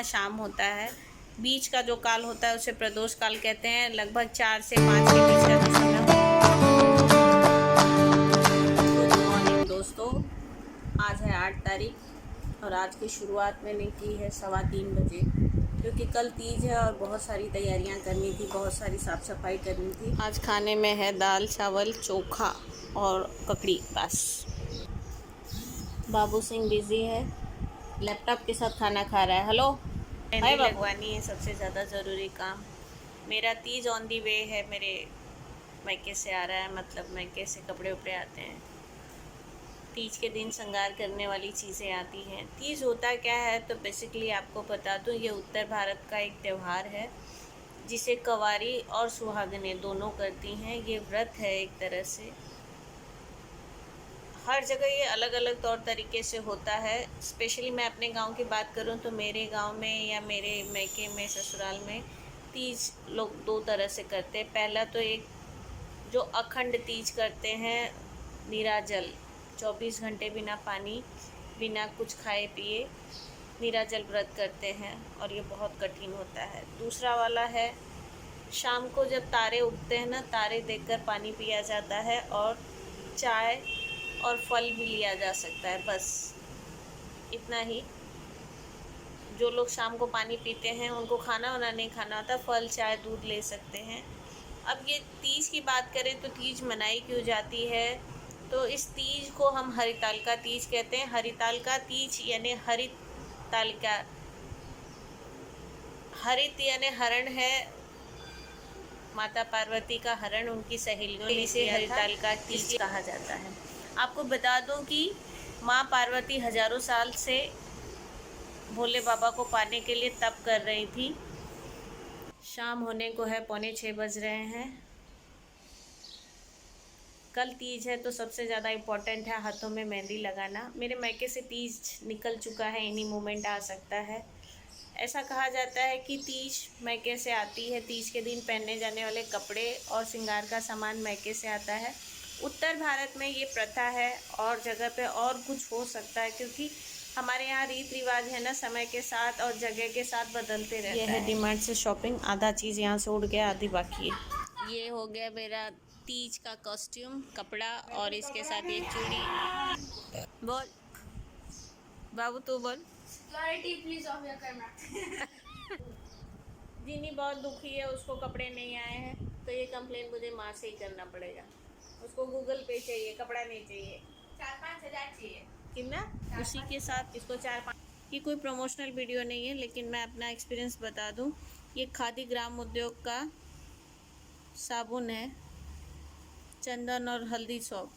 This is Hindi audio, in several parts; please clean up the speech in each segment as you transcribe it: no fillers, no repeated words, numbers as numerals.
शाम होता है, बीच का जो काल होता है उसे प्रदोष काल कहते हैं। लगभग 4 से 5 के बीच का जो समय होता है। गुड मॉर्निंग दोस्तों, आज है 8 तारीख और आज की शुरुआत मैंने की है 3:15 बजे, क्योंकि कल तीज है और बहुत सारी तैयारियां करनी थी, बहुत सारी साफ़ सफाई करनी थी। आज खाने में है दाल चावल चोखा और ककड़ी। बस बाबू सिंह बिजी है, लैपटॉप के साथ खाना खा रहा है। हेलो, मेहंदी लगवानी है, सबसे ज़्यादा ज़रूरी काम। मेरा तीज ऑन दी वे है, मेरे मैके से आ रहा है, मतलब मैके से कपड़े उपड़े आते हैं। तीज के दिन श्रृंगार करने वाली चीज़ें आती हैं। तीज होता क्या है तो बेसिकली आपको बता दूँ, ये उत्तर भारत का एक त्यौहार है जिसे कवारी और सुहागनें दोनों करती हैं। ये व्रत है एक तरह से। हर जगह ये अलग अलग तौर तरीके से होता है। स्पेशली मैं अपने गांव की बात करूं तो मेरे गांव में या मेरे मैके में, ससुराल में तीज लोग 2 तरह से करते हैं। पहला तो एक जो अखंड तीज करते हैं, निराजल, 24 घंटे बिना पानी बिना कुछ खाए पिए निराजल व्रत करते हैं और ये बहुत कठिन होता है। दूसरा वाला है शाम को जब तारे उगते हैं ना, तारे देखकर पानी पिया जाता है और चाय और फल भी लिया जा सकता है। बस इतना ही। जो लोग शाम को पानी पीते हैं उनको खाना वाना नहीं खाना होता, फल चाय दूध ले सकते हैं। अब ये तीज की बात करें तो तीज मनाई क्यों जाती है, तो इस तीज को हम हरितालिका तीज कहते हैं। हरितालिका तीज यानी हरितालिका, हरित यानी हरण है, माता पार्वती का हरण उनकी सहेलियों ने, इसे हरितालिका तीज कहा जाता है। आपको बता दूं कि माँ पार्वती हजारों साल से भोले बाबा को पाने के लिए तप कर रही थी। शाम होने को है, 5:45 बज रहे हैं। कल तीज है तो सबसे ज़्यादा इम्पोर्टेंट है हाथों में मेहंदी लगाना। मेरे मैके से तीज निकल चुका है, एनी मोमेंट आ सकता है। ऐसा कहा जाता है कि तीज मैके से आती है। तीज के दिन पहनने जाने वाले कपड़े और श्रृंगार का सामान मैके से आता है। उत्तर भारत में ये प्रथा है, और जगह पे और कुछ हो सकता है, क्योंकि हमारे यहाँ रीत रिवाज है ना, समय के साथ और जगह के साथ बदलते रहता है। ये है डीमार्ट से शॉपिंग, आधा चीज़ यहाँ से उड़ गया, आधी बाकी है। ये हो गया मेरा तीज का कॉस्ट्यूम, कपड़ा, और इसके साथ ये चूड़ी। बोल बाबू, तू बोल। Clarity, please off your camera. जिनी बहुत दुखी है, उसको कपड़े नहीं आए हैं, तो ये कंप्लेन मुझे माँ से ही करना पड़ेगा। उसको गूगल पे चाहिए, कपड़ा नहीं चाहिए। 4-5 हज़ार चाहिए। कितना? उसी के साथ इसको 4-5। ये कोई प्रमोशनल वीडियो नहीं है, लेकिन मैं अपना एक्सपीरियंस बता दूं। ये खादी ग्राम उद्योग का साबुन है, चंदन और हल्दी सौंफ।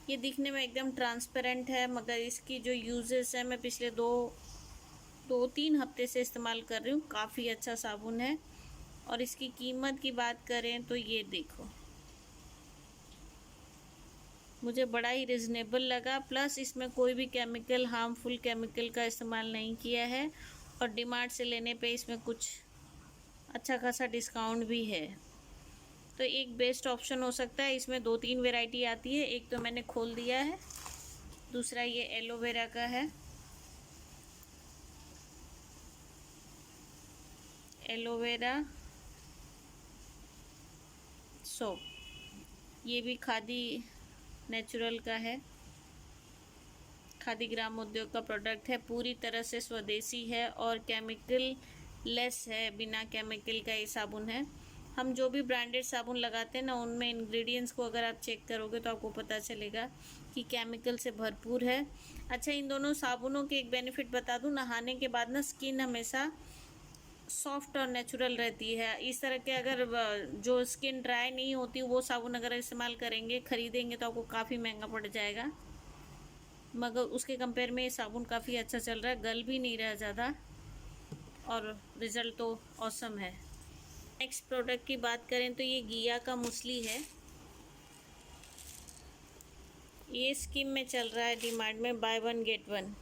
ये दिखने में एकदम ट्रांसपेरेंट है, मगर इसकी जो यूजेस है, मैं पिछले 2-3 हफ्ते से इस्तेमाल कर रही हूँ। काफ़ी अच्छा साबुन है। और इसकी कीमत की बात करें तो ये देखो, मुझे बड़ा ही रिजनेबल लगा। प्लस इसमें कोई भी केमिकल, हार्मफुल केमिकल का इस्तेमाल नहीं किया है, और डीमार्ट से लेने पे इसमें कुछ अच्छा खासा डिस्काउंट भी है, तो एक बेस्ट ऑप्शन हो सकता है। इसमें 2-3 वैरायटी आती है। एक तो मैंने खोल दिया है, दूसरा ये एलोवेरा का है, एलोवेरा सोप। ये भी खादी नेचुरल का है, खादी ग्राम उद्योग का प्रोडक्ट है। पूरी तरह से स्वदेशी है और केमिकल लेस है, बिना केमिकल का ये साबुन है। हम जो भी ब्रांडेड साबुन लगाते हैं ना, उनमें इंग्रेडिएंट्स को अगर आप चेक करोगे तो आपको पता चलेगा कि केमिकल से भरपूर है। अच्छा, इन दोनों साबुनों के एक बेनिफिट बता दूं, नहाने के बाद ना स्किन हमेशा सॉफ्ट और नेचुरल रहती है। इस तरह के अगर जो स्किन ड्राई नहीं होती, वो साबुन अगर इस्तेमाल करेंगे, ख़रीदेंगे, तो आपको काफ़ी महंगा पड़ जाएगा। मगर उसके कंपेयर में ये साबुन काफ़ी अच्छा चल रहा है, गल भी नहीं रहा ज़्यादा, और रिज़ल्ट तो ऑसम है। नेक्स्ट प्रोडक्ट की बात करें तो ये घिया का मूसली है। ये स्कीम में चल रहा है डीमार्ट में, बाय 1 गेट 1।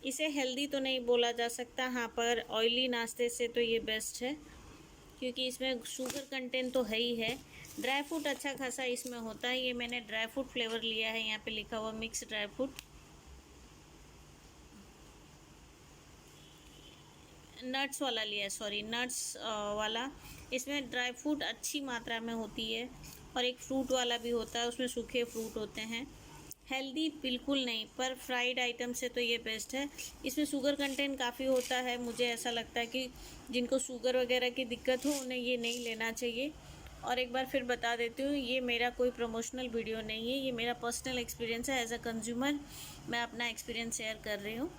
इसे हेल्दी तो नहीं बोला जा सकता, हाँ, पर ऑयली नाश्ते से तो ये बेस्ट है, क्योंकि इसमें शुगर कंटेंट तो है ही है। ड्राई फ्रूट अच्छा खासा इसमें होता है। ये मैंने ड्राई फ्रूट फ्लेवर लिया है, यहाँ पे लिखा हुआ मिक्स ड्राई फ्रूट। नट्स वाला लिया है, सॉरी नट्स वाला। इसमें ड्राई फ्रूट अच्छी मात्रा में होती है और एक फ्रूट वाला भी होता है, उसमें सूखे फ्रूट होते हैं। हेल्दी बिल्कुल नहीं, पर फ्राइड आइटम से तो ये बेस्ट है। इसमें शुगर कंटेंट काफ़ी होता है, मुझे ऐसा लगता है कि जिनको शुगर वगैरह की दिक्कत हो उन्हें ये नहीं लेना चाहिए। और एक बार फिर बता देती हूँ, ये मेरा कोई प्रमोशनल वीडियो नहीं है, ये मेरा पर्सनल एक्सपीरियंस है। एज अ कंज्यूमर मैं अपना एक्सपीरियंस शेयर कर रही हूँ।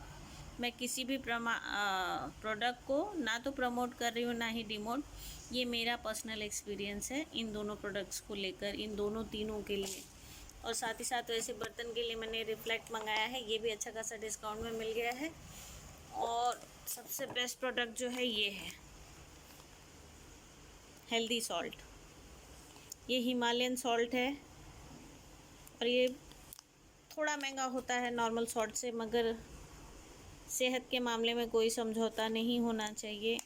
मैं किसी भी प्रोडक्ट को ना तो प्रमोट कर रही हूँ ना ही डिमोट। ये मेरा पर्सनल एक्सपीरियंस है इन दोनों प्रोडक्ट्स को लेकर, इन दोनों तीनों के लिए। और साथ ही साथ वैसे बर्तन के लिए मैंने रिफ्लेक्ट मंगाया है, ये भी अच्छा खासा डिस्काउंट में मिल गया है। और सबसे बेस्ट प्रोडक्ट जो है ये है हेल्दी सॉल्ट। ये हिमालयन सॉल्ट है और ये थोड़ा महंगा होता है नॉर्मल सॉल्ट से, मगर सेहत के मामले में कोई समझौता नहीं होना चाहिए।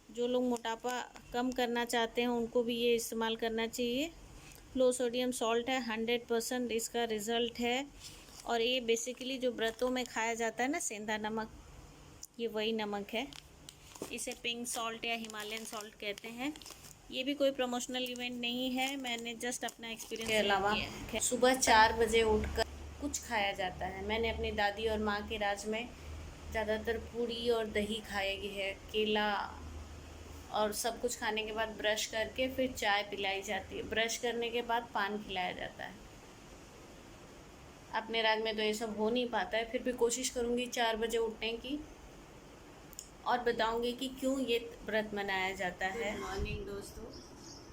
जो लोग मोटापा कम करना चाहते हैं उनको भी ये इस्तेमाल करना चाहिए। लो सोडियम सॉल्ट है, 100% इसका रिज़ल्ट है। और ये बेसिकली जो व्रतों में खाया जाता है ना, सेंधा नमक, ये वही नमक है। इसे पिंक सॉल्ट या हिमालयन सॉल्ट कहते हैं। ये भी कोई प्रमोशनल इवेंट नहीं है, मैंने जस्ट अपना एक्सपीरियंस के अलावा सुबह 4 बजे उठकर कुछ खाया जाता है। मैंने अपनी दादी और माँ के राज में ज़्यादातर पूड़ी और दही खाई है, केला, और सब कुछ खाने के बाद ब्रश करके फिर चाय पिलाई जाती है। ब्रश करने के बाद पान खिलाया जाता है। अपने राज में तो ये सब हो नहीं पाता है, फिर भी कोशिश करूँगी 4 बजे उठने की और बताऊँगी कि क्यों ये व्रत मनाया जाता है। गुड मॉर्निंग दोस्तों,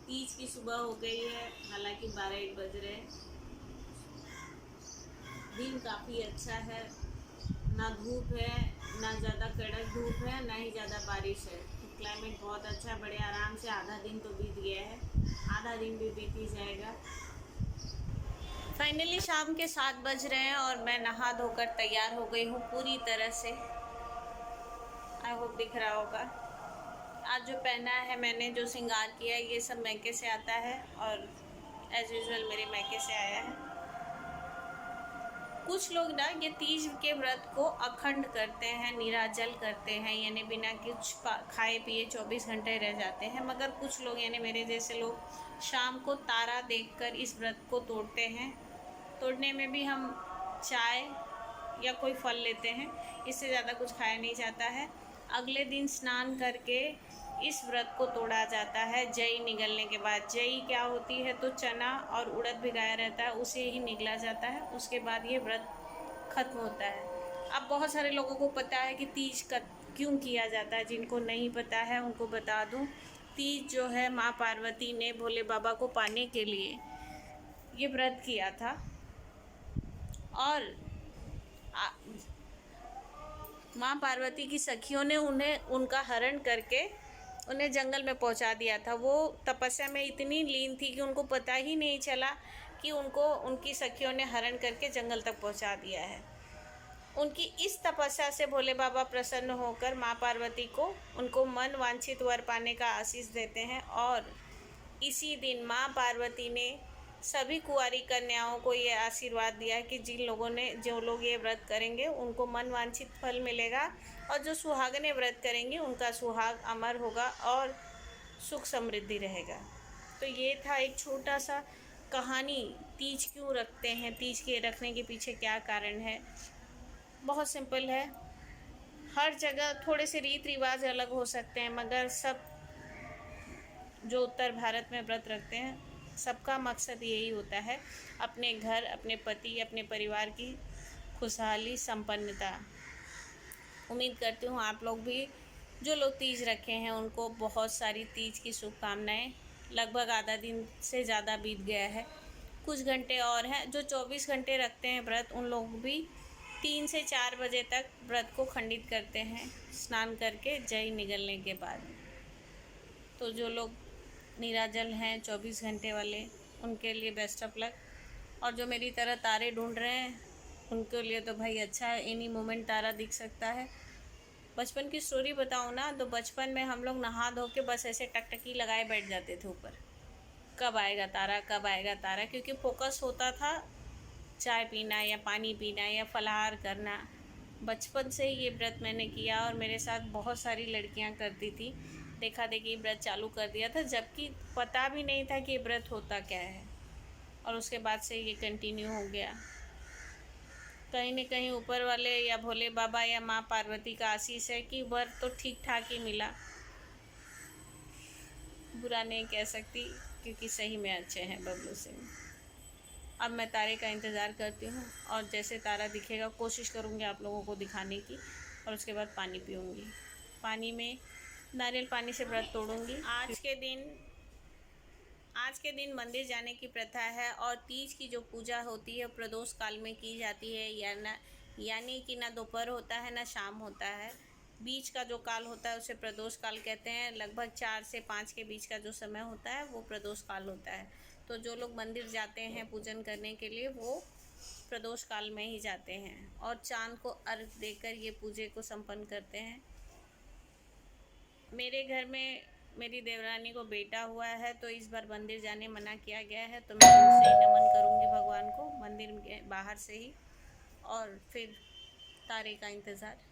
तीज की सुबह हो गई है, हालांकि 12-1 बज रहे हैं। दिन काफ़ी अच्छा है, ना धूप है, ना ज़्यादा कड़क धूप है, ना ही ज़्यादा बारिश है। क्लाइमेट बहुत अच्छा है, बड़े आराम से आधा दिन तो बीत गया है, आधा दिन भी बीत ही जाएगा। फाइनली शाम के 7 बज रहे हैं और मैं नहा धोकर तैयार हो गई हूँ पूरी तरह से। आई होप दिख रहा होगा। आज जो पहना है मैंने, जो श्रृंगार किया है, ये सब मैके से आता है और एज़ यूजुअल मेरे मैके से आया है। कुछ लोग ना ये तीज के व्रत को अखंड करते हैं, निराजल करते हैं, यानी बिना कुछ खाए पिए 24 घंटे रह जाते हैं। मगर कुछ लोग यानी मेरे जैसे लोग शाम को तारा देखकर इस व्रत को तोड़ते हैं। तोड़ने में भी हम चाय या कोई फल लेते हैं, इससे ज़्यादा कुछ खाया नहीं जाता है। अगले दिन स्नान करके इस व्रत को तोड़ा जाता है जई निगलने के बाद। जई क्या होती है, तो चना और उड़द भिगाया रहता है, उसे ही निगला जाता है, उसके बाद ये व्रत ख़त्म होता है। अब बहुत सारे लोगों को पता है कि तीज का क्यों किया जाता है, जिनको नहीं पता है उनको बता दूं। तीज जो है, माँ पार्वती ने भोले बाबा को पाने के लिए ये व्रत किया था और माँ पार्वती की सखियों ने उनका हरण करके उन्हें जंगल में पहुंचा दिया था। वो तपस्या में इतनी लीन थी कि उनको पता ही नहीं चला कि उनको उनकी सखियों ने हरण करके जंगल तक पहुंचा दिया है। उनकी इस तपस्या से भोले बाबा प्रसन्न होकर माँ पार्वती को उनको मन वांछित वर पाने का आशीष देते हैं। और इसी दिन माँ पार्वती ने सभी कुंवारी कन्याओं को ये आशीर्वाद दिया कि जो लोग ये व्रत करेंगे उनको मन वांछित फल मिलेगा, और जो सुहागनें व्रत करेंगी उनका सुहाग अमर होगा और सुख समृद्धि रहेगा। तो ये था एक छोटा सा कहानी, तीज क्यों रखते हैं, तीज के रखने के पीछे क्या कारण है। बहुत सिंपल है, हर जगह थोड़े से रीत रिवाज अलग हो सकते हैं, मगर सब जो उत्तर भारत में व्रत रखते हैं सबका मकसद यही होता है, अपने घर, अपने पति, अपने परिवार की खुशहाली, संपन्नता। उम्मीद करती हूँ आप लोग भी, जो लोग तीज रखे हैं, उनको बहुत सारी तीज की शुभकामनाएं। लगभग आधा दिन से ज़्यादा बीत गया है, कुछ घंटे और हैं। जो 24 घंटे रखते हैं व्रत, उन लोग भी 3 से 4 बजे तक व्रत को खंडित करते हैं स्नान करके जय निगलने के बाद। तो जो लोग निराजल हैं 24 घंटे वाले, उनके लिए बेस्ट ऑफ लक। और जो मेरी तरह तारे ढूंढ रहे हैं उनके लिए तो भाई अच्छा है, एनी मोमेंट तारा दिख सकता है। बचपन की स्टोरी बताऊँ ना, तो बचपन में हम लोग नहा धो के बस ऐसे टकटकी लगाए बैठ जाते थे ऊपर, कब आएगा तारा, कब आएगा तारा, क्योंकि फोकस होता था चाय पीना या पानी पीना या फलाहार करना, बचपन से ही ये व्रत मैंने किया और मेरे साथ बहुत सारी लड़कियां करती थी। देखा देखी व्रत चालू कर दिया था, जबकि पता भी नहीं था कि ये व्रत होता क्या है, और उसके बाद से ये कंटिन्यू हो गया। कहीं न कहीं ऊपर वाले या भोले बाबा या माँ पार्वती का आशीष है कि व्रत तो ठीक ठाक ही मिला। बुरा नहीं कह सकती, क्योंकि सही में अच्छे हैं बबलू सिंह। अब मैं तारे का इंतज़ार करती हूँ, और जैसे तारा दिखेगा कोशिश करूँगी आप लोगों को दिखाने की, और उसके बाद पानी पीऊँगी। पानी में नारियल पानी से व्रत तोड़ूँगी। आज के दिन मंदिर जाने की प्रथा है, और तीज की जो पूजा होती है प्रदोष काल में की जाती है, यानी कि ना दोपहर होता है ना शाम होता है। बीच का जो काल होता है उसे प्रदोष काल कहते हैं। लगभग 4 से 5 के बीच का जो समय होता है वो प्रदोष काल होता है। तो जो लोग मंदिर जाते हैं पूजन करने के लिए वो प्रदोष काल में ही जाते हैं, और चाँद को अर्घ देकर ये पूजे को संपन्न करते हैं। मेरे घर में मेरी देवरानी को बेटा हुआ है, तो इस बार मंदिर जाने मना किया गया है, तो मैं उनसे ही नमन करूँगी भगवान को मंदिर के बाहर से ही, और फिर तारे का इंतज़ार।